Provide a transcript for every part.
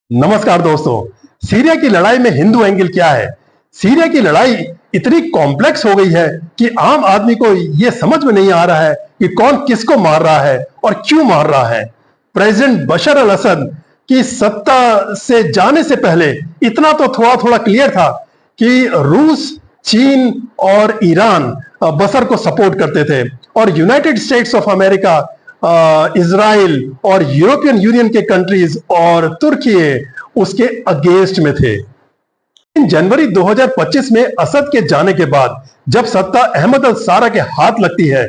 नमस्कार दोस्तों। सीरिया की लड़ाई में हिंदू एंगल क्या है? सीरिया की लड़ाई इतनी कॉम्प्लेक्स हो गई है कि आम आदमी को यह समझ में नहीं आ रहा है कि कौन किसको मार रहा है और क्यों मार रहा है। प्रेसिडेंट बशर अल असद की सत्ता से जाने से पहले इतना तो थोड़ा थोड़ा क्लियर था कि रूस, चीन और ईरान बशर को सपोर्ट करते थे और United states of America, Israel और यूरोपियन यूनियन के कंट्रीज और तुर्की उसके अगेंस्ट में थे। जनवरी 2025 में असद के जाने के बाद जब सत्ता अहमद अल सारा के हाथ लगती है,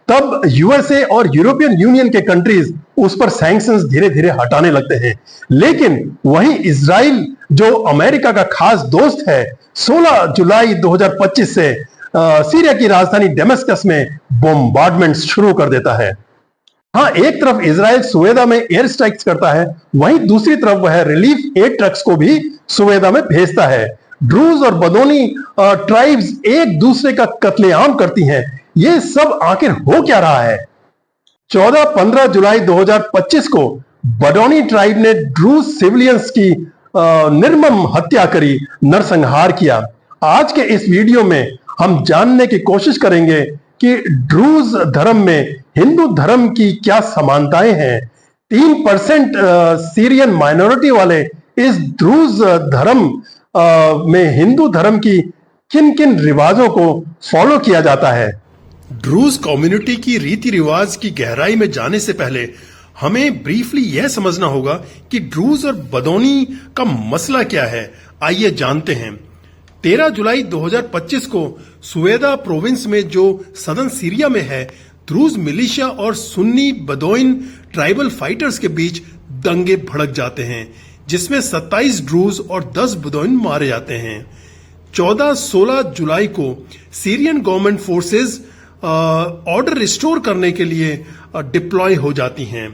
तब यूएसए और यूरोपियन यूनियन के कंट्रीज उस पर सैंक्शंस धीरे धीरे हटाने लगते हैं। लेकिन वहीं इजराइल, जो अमेरिका का खास दोस्त है, 16 जुलाई 2025 से सीरिया की राजधानी डेमस्कस में बॉम्बार्डमेंट शुरू कर देता है। हाँ, एक तरफ इजराइल सुवेदा में एयर स्ट्राइक्स करता है, वहीं दूसरी तरफ वह रिलीफ एड ट्रक्स को भी सुवेदा में भेजता है। ड्रूज और बदोनी ट्राइब्स एक दूसरे का कत्लेआम करती हैं। ये सब आखिर हो क्या रहा है? 14-15 जुलाई 2025 को बडोनी ट्राइब ने ड्रूज सिविलियंस की निर्मम हत्या करी, नरसंहार किया। आज के इस वीडियो में हम जानने की कोशिश करेंगे कि ड्रूज धर्म में हिंदू धर्म की क्या समानताएं हैं। 3% सीरियन माइनॉरिटी वाले इस ड्रूज धर्म में हिंदू धर्म की किन किन रिवाजों को फॉलो किया जाता है। ड्रूज कम्युनिटी की रीति रिवाज की गहराई में जाने से पहले हमें ब्रीफली यह समझना होगा कि ड्रूज और बदोनी का मसला क्या है। आइए जानते हैं। 13 जुलाई 2025 को सुवेदा प्रोविंस में, जो सदर्न सीरिया में है, ड्रूज मिलिशिया और सुन्नी बदोइन ट्राइबल फाइटर्स के बीच दंगे भड़क जाते हैं, जिसमें 27 ड्रूज और 10 बदोइन मारे जाते हैं। 14-16 जुलाई को Syrian government forces order restore करने के लिए डिप्लॉय हो जाती हैं।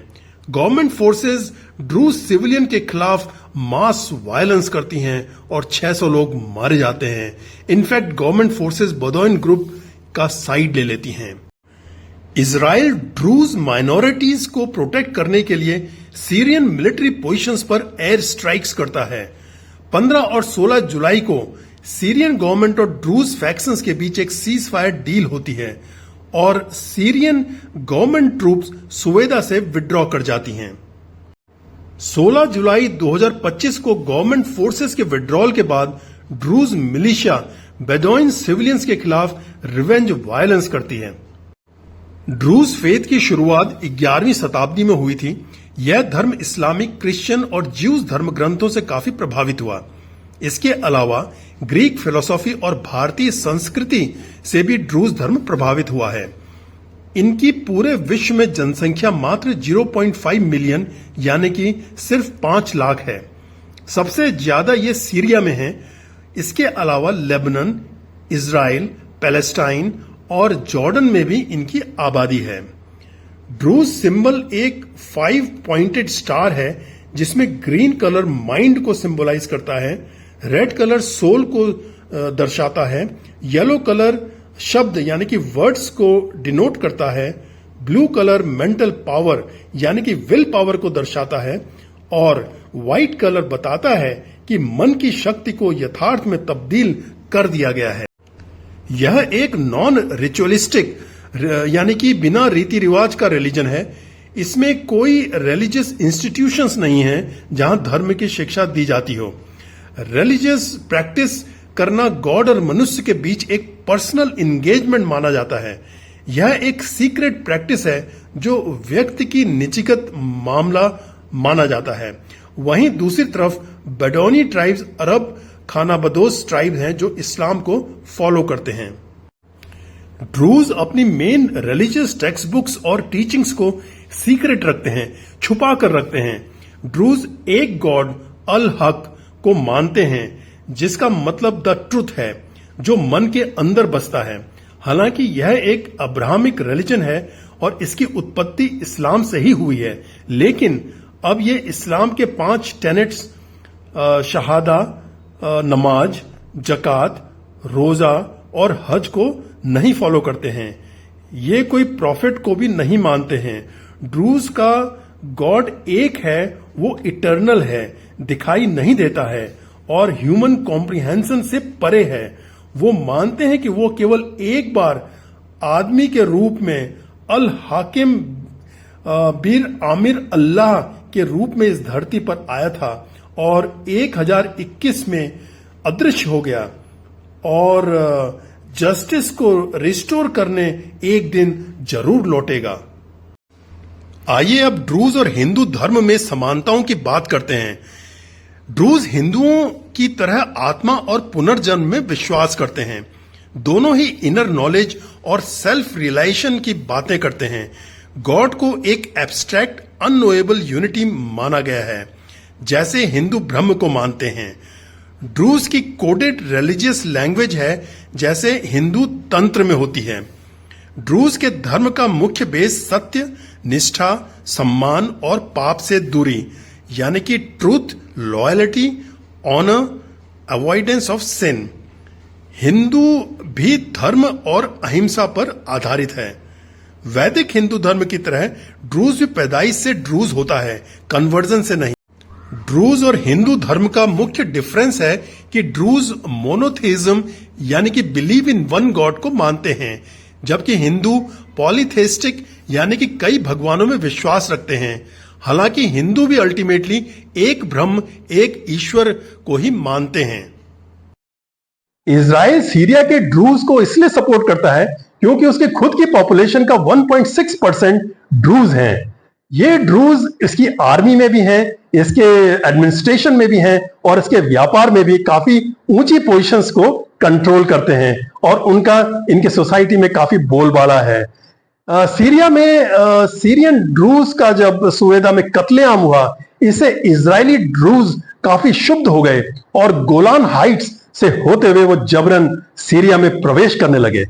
गवर्नमेंट फोर्सेस ड्रूज सिविलियन के खिलाफ मास वायलेंस करती हैं और 600 लोग मारे जाते हैं। इनफैक्ट गवर्नमेंट फोर्सेस बदोइन ग्रुप का साइड ले लेती हैं। इजराइल ड्रूज माइनॉरिटीज को प्रोटेक्ट करने के लिए सीरियन मिलिट्री पोजीशंस पर एयर स्ट्राइक्स करता है। 15 और 16 जुलाई को सीरियन गवर्नमेंट और ड्रूज फैक्शंस के बीच एक सीज फायर डील होती है और सीरियन गवर्नमेंट ट्रूप्स सुवेदा से विड्रॉ कर जाती हैं। 16 जुलाई 2025 को गवर्नमेंट फोर्सेस के विड्रॉल के बाद ड्रूज मिलिशिया बेदोइन सिविलियंस के खिलाफ रिवेंज वायलेंस करती है। ड्रूज फेथ की शुरुआत 11वीं शताब्दी में हुई थी। यह धर्म इस्लामिक, क्रिश्चियन और ज्यूज धर्म ग्रंथों से काफी प्रभावित हुआ। इसके अलावा ग्रीक फिलोसॉफी और भारतीय संस्कृति से भी ड्रूज धर्म प्रभावित हुआ है। इनकी पूरे विश्व में जनसंख्या मात्र 0.5 मिलियन यानी कि सिर्फ 5 लाख है। सबसे ज्यादा ये सीरिया में है। इसके अलावा लेबनान, इजराइल, पैलेस्टाइन और जॉर्डन में भी इनकी आबादी है। ड्रूज सिंबल एक 5 पॉइंटेड स्टार है, जिसमें ग्रीन कलर माइंड को सिंबलाइज करता है, रेड कलर सोल को दर्शाता है, येलो कलर शब्द यानी कि वर्ड्स को डिनोट करता है, ब्लू कलर मेंटल पावर यानी कि विल पावर को दर्शाता है और व्हाइट कलर बताता है कि मन की शक्ति को यथार्थ में तब्दील कर दिया गया है। यह एक नॉन रिचुअलिस्टिक यानी कि बिना रीति रिवाज का रिलीजन है। इसमें कोई रिलीजियस इंस्टीट्यूशंस नहीं है जहां धर्म की शिक्षा दी जाती हो। रिलीजियस प्रैक्टिस करना गॉड और मनुष्य के बीच एक पर्सनल एंगेजमेंट माना जाता है। यह एक सीक्रेट प्रैक्टिस है जो व्यक्ति की निजीगत मामला माना जाता है। वहीं दूसरी तरफ बडोनी ट्राइब्स अरब खानाबदोश ट्राइब हैं जो इस्लाम को फॉलो करते हैं। ड्रूज अपनी मेन रिलीजियस टेक्स्ट बुक्स और टीचिंग्स को सीक्रेट रखते हैं, छुपा कर रखते हैं। ड्रूज एक गॉड अल हक को मानते हैं, जिसका मतलब द ट्रुथ है, जो मन के अंदर बसता है। हालांकि यह एक अब्राहमिक रिलीजन है और इसकी उत्पत्ति इस्लाम से ही हुई है, लेकिन अब ये इस्लाम के 5 टेनेट्स शहादा, नमाज, जकात, रोजा और हज को नहीं फॉलो करते हैं। ये कोई प्रॉफिट को भी नहीं मानते हैं। ड्रूज का गॉड एक है, वो इटर्नल है, दिखाई नहीं देता है और ह्यूमन कॉम्प्रिहेंशन से परे है। वो मानते हैं कि वो केवल एक बार आदमी के रूप में अल हाकिम बीर आमिर अल्लाह के रूप में इस धरती पर आया था और 1021 में अदृश्य हो गया और जस्टिस को रिस्टोर करने एक दिन जरूर लौटेगा। आइए अब ड्रूज और हिंदू धर्म में समानताओं की बात करते हैं। ड्रूज हिंदुओं की तरह आत्मा और पुनर्जन्म में विश्वास करते हैं। दोनों ही इनर नॉलेज और सेल्फ रियलाइजेशन की बातें करते हैं। गॉड को एक एब्स्ट्रैक्ट अननोएबल यूनिटी माना गया है, जैसे हिंदू ब्रह्म को मानते हैं। ड्रूज की कोडेड रिलीजियस लैंग्वेज है, जैसे हिंदू तंत्र में होती है। ड्रूज के धर्म का मुख्य बेस सत्य, निष्ठा, सम्मान और पाप से दूरी यानी कि truth, loyalty, honour, avoidance of sin. Hindu भी धर्म और अहिंसा पर आधारित है। वैदिक हिंदू धर्म की तरह ड्रूज भी पैदाइश से ड्रूज होता है, कन्वर्जन से नहीं। ड्रूज और हिंदू धर्म का मुख्य डिफरेंस है कि ड्रूज मोनोथेइज्म यानी कि बिलीव इन वन गॉड को मानते हैं, जबकि हिंदू पॉलीथेइस्टिक यानी कि कई भगवानों में विश्वास रखते हैं। हालांकि हिंदू भी अल्टीमेटली एक ब्रह्म, एक ईश्वर को ही मानते हैं। इजराइल सीरिया के ड्रूज को इसलिए सपोर्ट करता है क्योंकि उसके खुद की पॉपुलेशन का 1.6% ड्रूज हैं। ये ड्रूज इसकी आर्मी में भी हैं, इसके एडमिनिस्ट्रेशन में भी हैं और इसके व्यापार में भी काफी ऊंची पोजीशंस को कंट्रोल करते हैं और उनका इनके सोसाइटी में काफी बोलबाला है। सीरिया में सीरियन ड्रूज का जब सुवेदा में कत्लेआम हुआ, इससे इजरायली ड्रूज काफी शुद्ध हो गए और गोलान हाइट्स से होते हुए वो जबरन सीरिया में प्रवेश करने लगे।